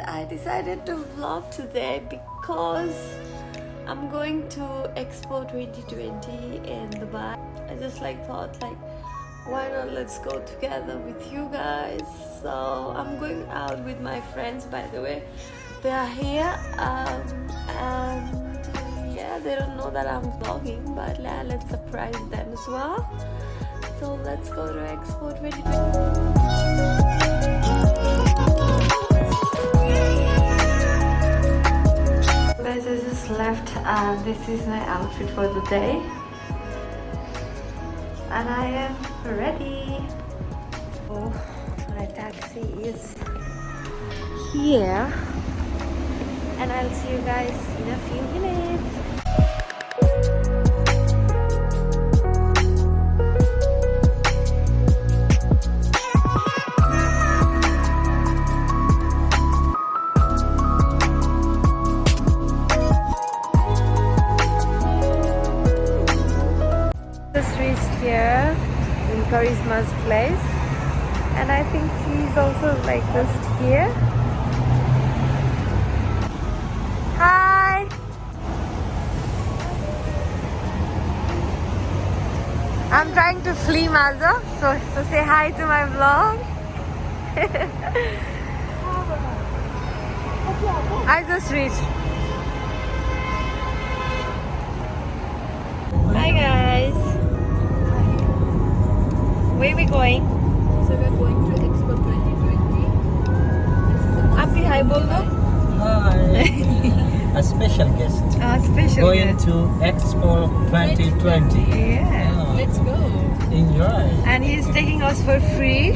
I decided to vlog today because I'm going to Expo 2020 in Dubai. I just thought why not let's go together with you guys. So I'm going out with my friends, by the way. They are here and yeah, they don't know that I'm vlogging, but yeah, let's surprise them as well. So let's go to Expo 2020. Guys, I just left and this is my outfit for the day. And I am ready. Oh, my taxi is here. And I'll see you guys in a few minutes. Just reached here in Charisma's place, and I think she's also just here. Hi! I'm trying to film also, so say hi to my vlog. I just reached. Hi guys! Where are we going? So we're going to Expo 2020. Up the high bolo? Hi. A special guest. Special Going guest. to Expo 2020. Yeah. Oh, Let's go. enjoy. And he's taking us for free.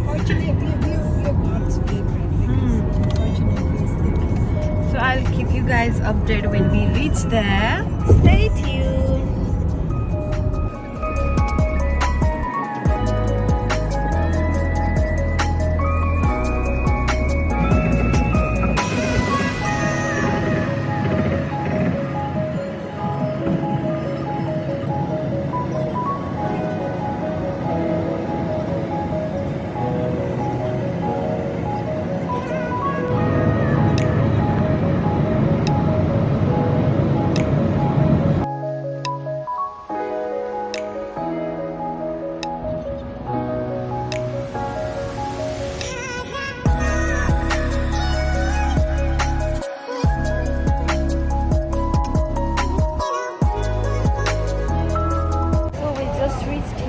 Fortunately, we're God's favorite. So I'll keep you guys updated when we reach there. Stay tuned.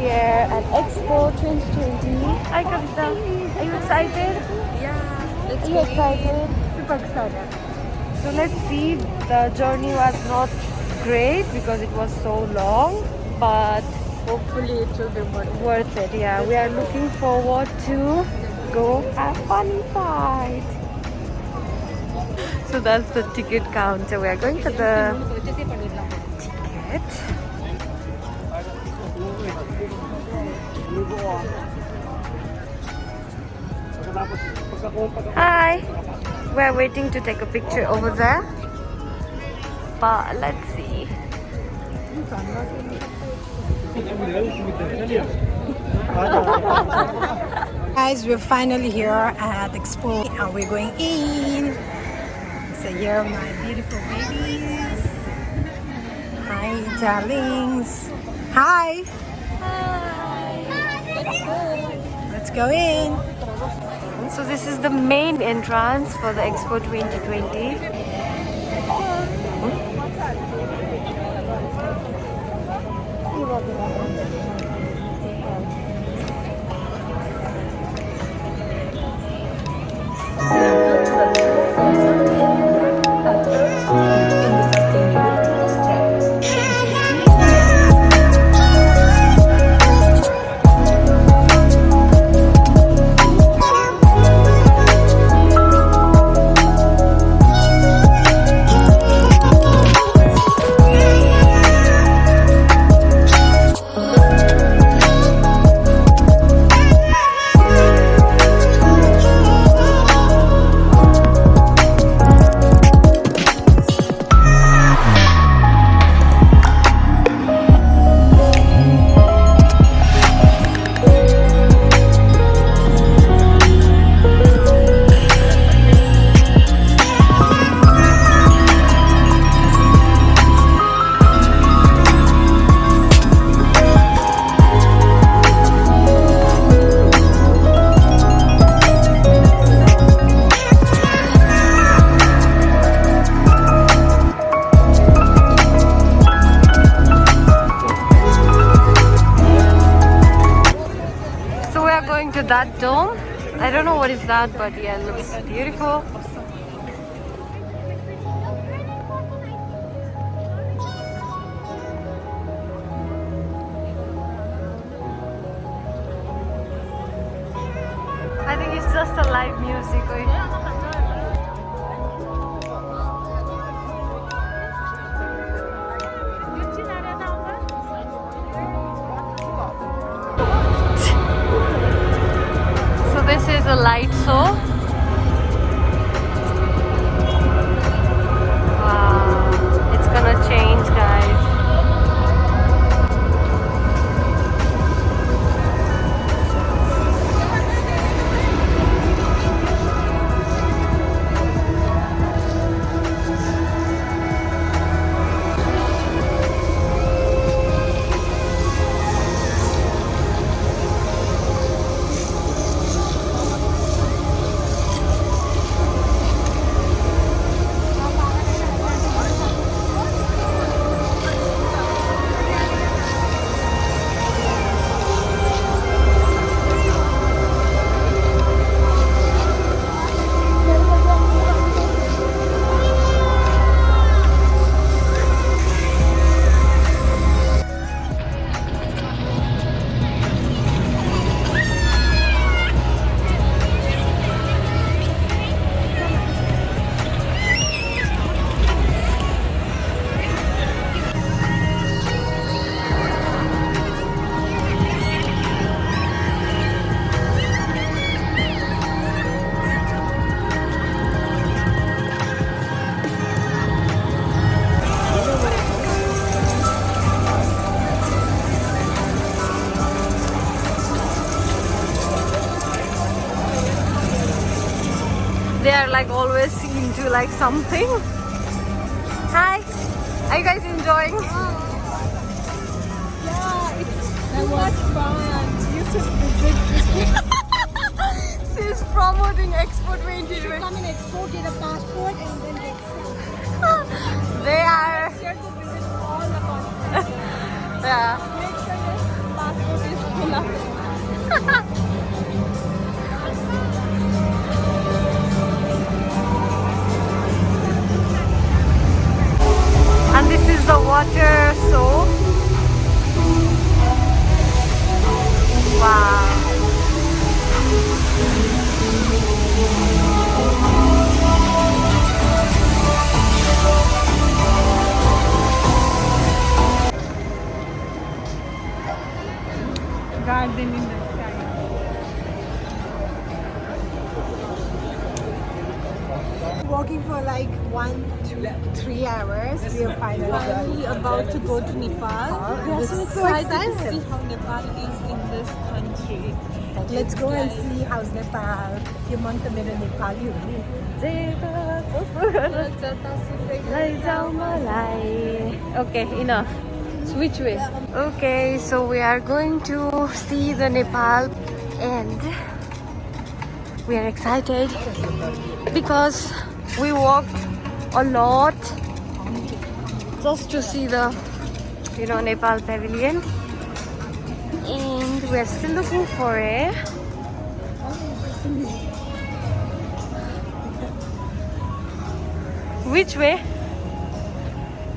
Here at Expo 2020. Hi Kavita, are you excited? Yeah. Let's Are you excited? Super excited. So let's see, the journey was not great because it was so long, but Hopefully it will be worth it. Yeah, we are looking forward to go have fun inside. So that's the ticket counter. We are going to the ticket. Hi! We're waiting to take a picture over there. But let's see. Guys, we're finally here at Expo and we're going in. So here are my beautiful babies. Hi, darlings. Hi. Let's go in. So this is the main entrance for the Expo 2020. I don't know what is that, but yeah, it looks beautiful. I think it's just a live music. So this is a light show. Wow, it's gonna change, guys. They are like always into like something. Hi, are you guys enjoying? Yeah, it's too much fun. You should visit this. She's promoting Expo You should 2020. come in Expo, get a passport, and then Expo. They are, Share to visit all the conferences. yeah. Make sure your passport is full of it. And this is the water show. Wow. Garden in the sky. Walking for like 1, 2, 3 hours. We are finally about to go to Nepal. We are so excited to see how Nepal is in this country. Let's go and see how's Nepal. Yung month na meron Nepal yun. Okay, enough. Which way? Okay, so we are going to see the Nepal and we are excited because we walked a lot just to see the Nepal pavilion, and we are still looking for it. Which way?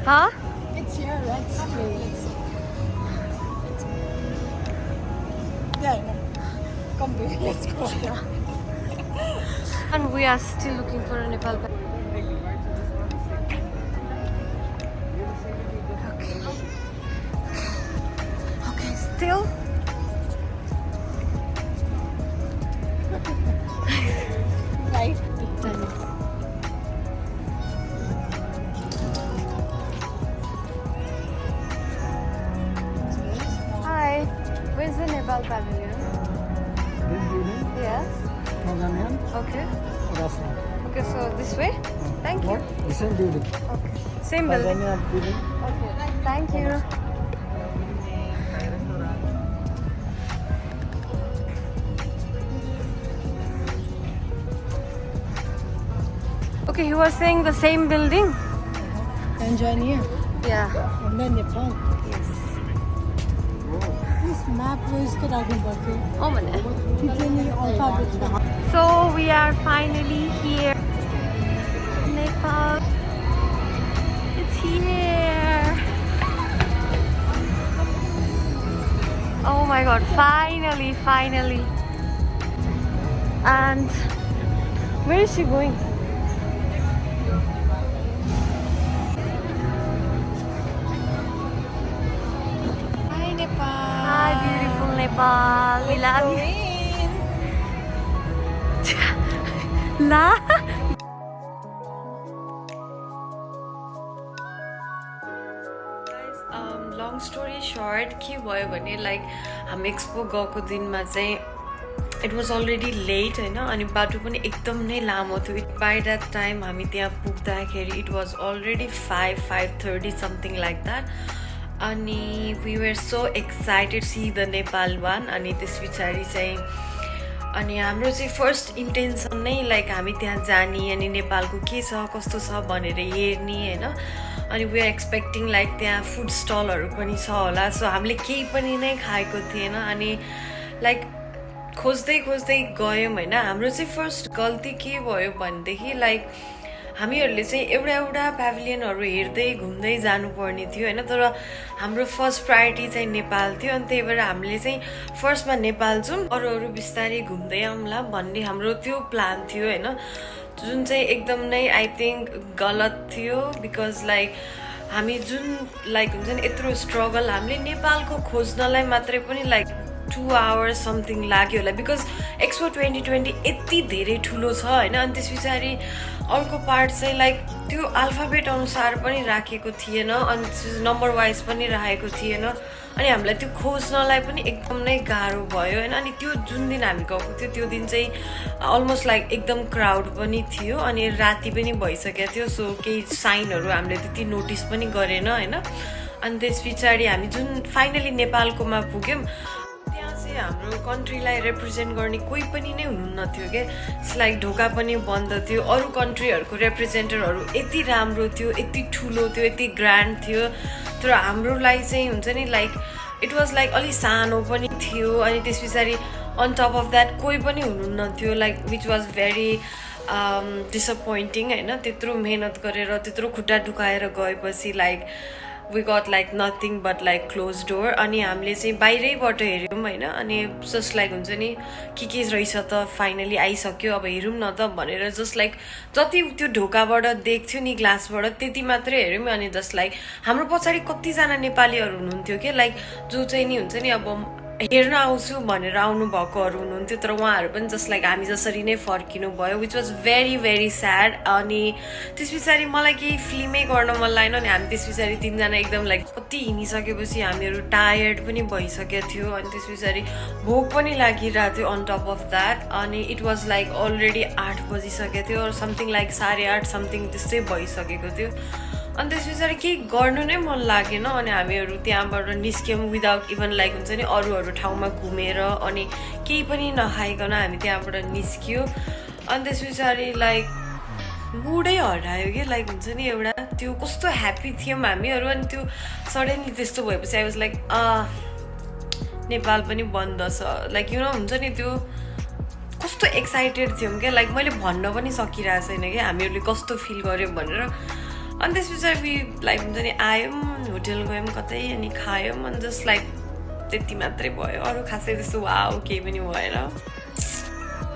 Huh? It's here, let's see. Yeah, come back, let's go. And we are still looking for a Nepal pavilion. Okay, still. Right? Hi, where's the Nepal pavilion? This building, Yes. Pavilion, Okay. restaurant. Okay, so this way. Thank you. What? The same building. Okay. Same building. Pavilion building. Okay. Thank you. Okay, you were saying the same building? Tanzania. Yeah. And then Nepal. Yes. This Map was the राख्नुपर्थ्यो Oh, man. त्यो चाहिँ नि alphabet So we are finally here. Nepal. It's here. Oh my god, finally. And where is she going? Hi Nepal. Hi, beautiful Nepal. We love you. La. Long story short, के भयो भने like हामी expo गएको दिनमा चाहिँ it was already late होइन अनि बाटो पनि एकदम नै लामो थियो बाई द्याट टाइम हामी त्यहाँ पुग्दाखेरि it was already 5:30 something like that अनि we were so excited see the Nepal one अनि त्यस पछाडि चाहिँ अनि हाम्रो चाहिँ फर्स्ट इन्टेन्सन नै लाइक हामी त्यहाँ जाने अनि नेपालको के छ कस्तो छ भनेर हेर्ने होइन अनि वी आर एक्सपेक्टिङ लाइक त्यहाँ फुड स्टलहरू पनि छ होला सो हामीले केही पनि नै खाएको थिएन अनि लाइक खोज्दै गयौँ होइन हाम्रो चाहिँ फर्स्ट गल्ती के भयो भनेदेखि लाइक हामीहरूले चाहिँ एउटा प्याभिलियनहरू हेर्दै घुम्दै जानुपर्ने थियो होइन तर हाम्रो फर्स्ट प्रायोरिटी चाहिँ नेपाल थियो अनि त्यही भएर हामीले चाहिँ फर्स्टमा नेपाल जाउँ अरू बिस्तारै घुम्दै आउँला भन्ने हाम्रो त्यो प्लान थियो होइन जुन चाहिँ एकदम नै आई थिङ्क गलत थियो बिकज लाइक हामी जुन लाइक हुन्छ नि यत्रो स्ट्रगल हामीले नेपालको खोज्नलाई मात्रै पनि लाइक 2 hours समथिङ लाग्यो होला बिकज एक्सपो 2020 यति धेरै ठुलो छ होइन अनि त्यस पछाडि अर्को पार्ट चाहिँ लाइक त्यो अल्फाबेट अनुसार पनि राखेको थिएन अनि नम्बर वाइज पनि राखेको थिएन अनि हामीलाई त्यो खोज्नलाई पनि एकदम नै गाह्रो भयो होइन अनि त्यो जुन दिन हामी गएको थियो त्यो दिन चाहिँ अलमोस्ट लाइक एकदम क्राउड पनि थियो अनि राति पनि भइसकेको थियो सो केही साइनहरू हामीले त्यति नोटिस पनि गरेन होइन अनि त्यस पछाडि हामी जुन फाइनली नेपालकोमा पुग्यौँ हाम्रो कन्ट्रीलाई रिप्रेजेन्ट गर्ने कोही पनि नै हुनुहुन्न थियो क्या लाइक ढोका पनि बन्द थियो अरू कन्ट्रीहरूको रिप्रेजेन्टरहरू यति राम्रो थियो यति ठुलो थियो यति ग्रान्ड थियो तर हाम्रोलाई चाहिँ हुन्छ नि लाइक इट वाज लाइक अलिक सानो पनि थियो अनि त्यस पछाडि अन टप अफ द्याट कोही पनि हुनुहुन्न थियो like which was very disappointing होइन त्यत्रो मेहनत गरेर त्यत्रो खुट्टा दुखाएर गएपछि like we got like nothing but like close door अनि हामीले चाहिँ बाहिरैबाट हेऱ्यौँ होइन अनि जस्ट लाइक हुन्छ नि के रहेछ त फाइनली आइसक्यो अब हेरौँ न त भनेर जस्ट लाइक जति त्यो ढोकाबाट देख्थ्यो नि ग्लासबाट त्यति मात्रै हेऱ्यौँ अनि जस्ट लाइक हाम्रो पछाडि कतिजना नेपालीहरू हुनुहुन्थ्यो कि लाइक जो चाहिँ नि हुन्छ नि अब हेर्न आउँछु भनेर आउनु भएकोहरू हुनुहुन्थ्यो तर उहाँहरू पनि जस्ट लाइक हामी जसरी नै फर्किनु भयो विच वाज भेरी स्याड अनि त्यस पछाडि मलाई केही फिल्मै गर्न मन लागेन अनि हामी त्यस पछाडि तिनजना एकदम लाइक कति हिँडिसकेपछि हामीहरू टायर्ड पनि भइसकेको थियो अनि त्यस पछाडि भोक पनि लागिरहेको थियो अन टप अफ द्याट अनि इट वाज लाइक अलरेडी 8 बजिसकेको थियो समथिङ लाइक 8:30 समथिङ त्यस्तै भइसकेको थियो अनि त्यस पछाडि केही गर्नु नै मन लागेन अनि हामीहरू त्यहाँबाट निस्क्यौँ विदाउट इभन लाइक हुन्छ नि अरू ठाउँमा घुमेर अनि केही पनि नखाइकन हामी त्यहाँबाट निस्क्यो अनि त्यस पछाडि लाइक मुडै हरायो कि लाइक हुन्छ नि एउटा त्यो कस्तो ह्याप्पी थियौँ हामीहरू अनि त्यो सडनली त्यस्तो भएपछि आई वाज लाइक नेपाल पनि बन्द छ लाइक हुन्छ नि त्यो कस्तो एक्साइटेड थियौँ क्या लाइक मैले भन्न पनि सकिरहेको छैन कि हामीहरूले कस्तो फिल गऱ्यौँ भनेर अनि त्यस पछाडि लाइक हुन्छ नि आयौँ होटेल गयौँ कतै अनि खायौँ अनि जस्ट लाइक त्यति मात्रै भयो अरू खासै त्यस्तो वाउ केही पनि भएन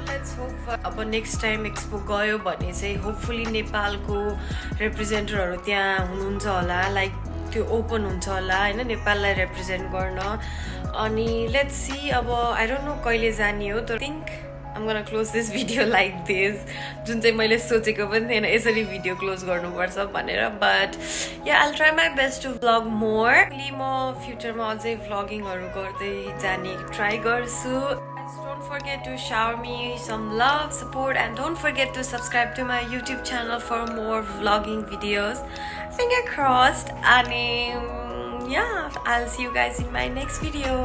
लेट्स होप अब नेक्स्ट टाइम एक्सपो गयो भने चाहिँ होपफुली नेपालको रिप्रेजेन्टरहरू त्यहाँ हुनुहुन्छ होला लाइक त्यो ओपन हुन्छ होला होइन नेपाललाई रिप्रेजेन्ट गर्न अनि लेट्स सी अब आई डोन्ट नो कहिले जाने हो तर think I'm gonna close this video like this जुन चाहिँ मैले सोचेको पनि थिएन यसरी भिडियो क्लोज गर्नुपर्छ भनेर but yeah I'll try my best to vlog more म फ्युचरमा अझै भ्लगिङहरू गर्दै जाने ट्राई गर्छु don't forget to shower me some love support and don't forget to subscribe to my YouTube channel for more vlogging videos finger crossed and yeah I'll see you guys in my next video